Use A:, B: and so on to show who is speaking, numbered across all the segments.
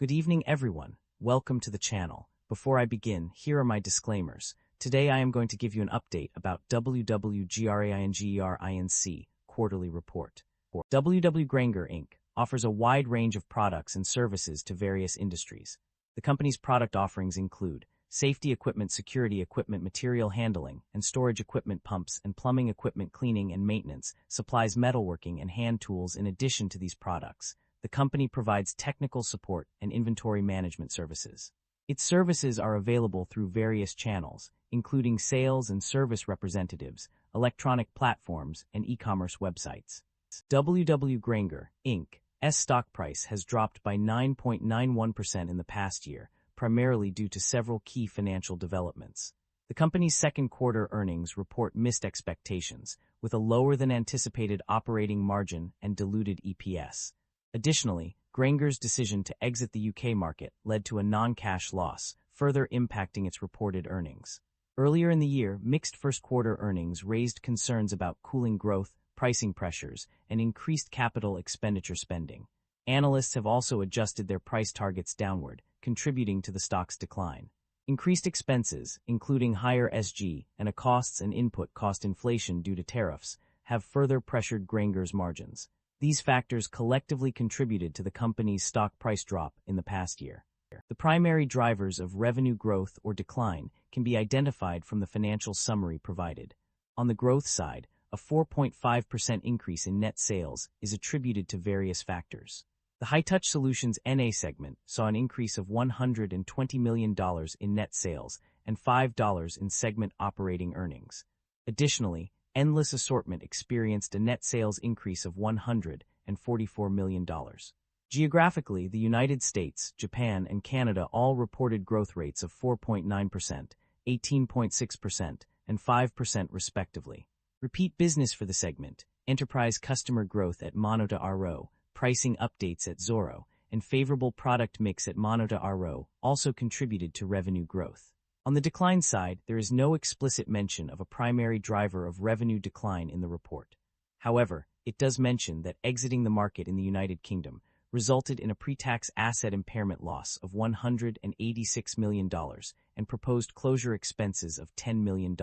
A: Good evening, everyone. Welcome to the channel. Before I begin, here are my disclaimers. Today I am going to give you an update about WW GRAINGER INC quarterly report. WW GRAINGER Inc. offers a wide range of products and services to various industries. The company's product offerings include safety equipment, security equipment, material handling and storage equipment, pumps and plumbing equipment, cleaning and maintenance, supplies, metalworking and hand tools. In addition to these products, the company provides technical support and inventory management services. Its services are available through various channels, including sales and service representatives, electronic platforms, and e-commerce websites. WW GRAINGER Inc.'s stock price has dropped by 9.91% in the past year, primarily due to several key financial developments. The company's second quarter earnings report missed expectations, with a lower than anticipated operating margin and diluted EPS. Additionally, Grainger's decision to exit the UK market led to a non-cash loss, further impacting its reported earnings. Earlier in the year, mixed first-quarter earnings raised concerns about cooling growth, pricing pressures, and increased capital expenditure spending. Analysts have also adjusted their price targets downward, contributing to the stock's decline. Increased expenses, including higher SG and a costs and input cost inflation due to tariffs, have further pressured Grainger's margins. These factors collectively contributed to the company's stock price drop in the past year. The primary drivers of revenue growth or decline can be identified from the financial summary provided. On the growth side, a 4.5% increase in net sales is attributed to various factors. The High-Touch Solutions NA segment saw an increase of $120 million in net sales and $5 in segment operating earnings. Additionally, Endless Assortment experienced a net sales increase of $144 million. Geographically, the United States, Japan, and Canada all reported growth rates of 4.9%, 18.6%, and 5% respectively. Repeat business for the segment, enterprise customer growth at Monota RO, pricing updates at Zorro, and favorable product mix at Monota RO also contributed to revenue growth. On the decline side, there is no explicit mention of a primary driver of revenue decline in the report. However, it does mention that exiting the market in the United Kingdom resulted in a pre-tax asset impairment loss of $186 million and proposed closure expenses of $10 million.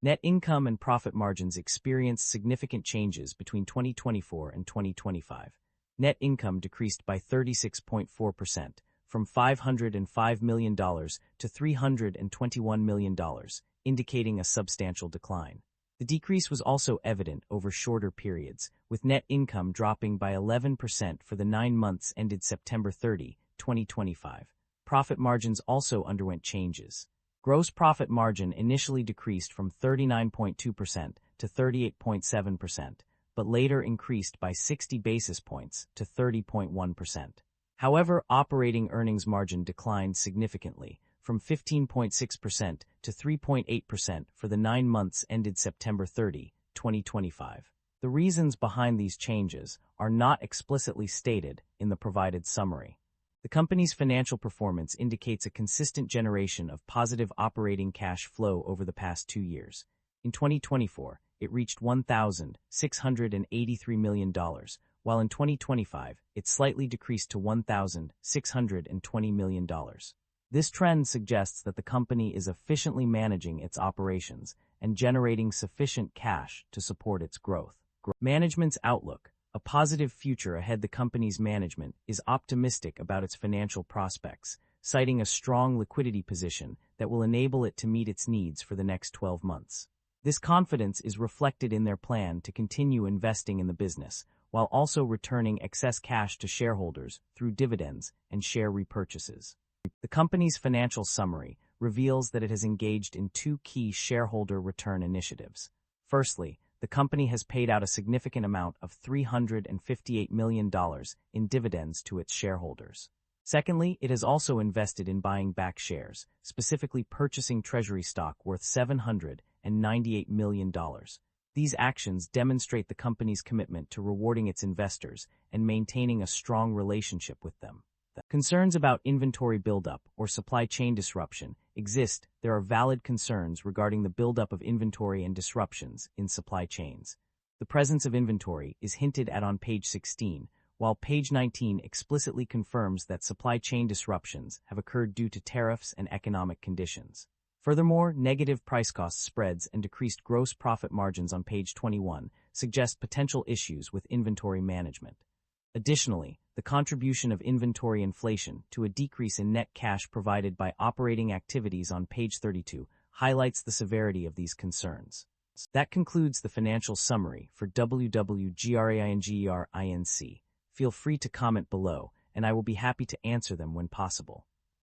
A: Net income and profit margins experienced significant changes between 2024 and 2025. Net income decreased by 36.4%, from $505 million to $321 million, indicating a substantial decline. The decrease was also evident over shorter periods, with net income dropping by 11% for the 9 months ended September 30, 2025. Profit margins also underwent changes. Gross profit margin initially decreased from 39.2% to 38.7%, but later increased by 60 basis points to 30.1%. However, operating earnings margin declined significantly, from 15.6% to 3.8% for the 9 months ended September 30, 2025. The reasons behind these changes are not explicitly stated in the provided summary. The company's financial performance indicates a consistent generation of positive operating cash flow over the past 2 years. In 2024, it reached $1,683 million, while in 2025, it slightly decreased to $1,620 million. This trend suggests that the company is efficiently managing its operations and generating sufficient cash to support its growth. Management's outlook: a positive future ahead. The company's management is optimistic about its financial prospects, citing a strong liquidity position that will enable it to meet its needs for the next 12 months. This confidence is reflected in their plan to continue investing in the business, while also returning excess cash to shareholders through dividends and share repurchases. The company's financial summary reveals that it has engaged in 2 key shareholder return initiatives. Firstly, the company has paid out a significant amount of $358 million in dividends to its shareholders. Secondly, it has also invested in buying back shares, specifically purchasing treasury stock worth $798 million. These actions demonstrate the company's commitment to rewarding its investors and maintaining a strong relationship with them. Concerns about inventory buildup or supply chain disruption exist. There are valid concerns regarding the buildup of inventory and disruptions in supply chains. The presence of inventory is hinted at on page 16, while page 19 explicitly confirms that supply chain disruptions have occurred due to tariffs and economic conditions. Furthermore, negative price-cost spreads and decreased gross profit margins on page 21 suggest potential issues with inventory management. Additionally, the contribution of inventory inflation to a decrease in net cash provided by operating activities on page 32 highlights the severity of these concerns. That concludes the financial summary for WW GRAINGER INC. Feel free to comment below, and I will be happy to answer them when possible.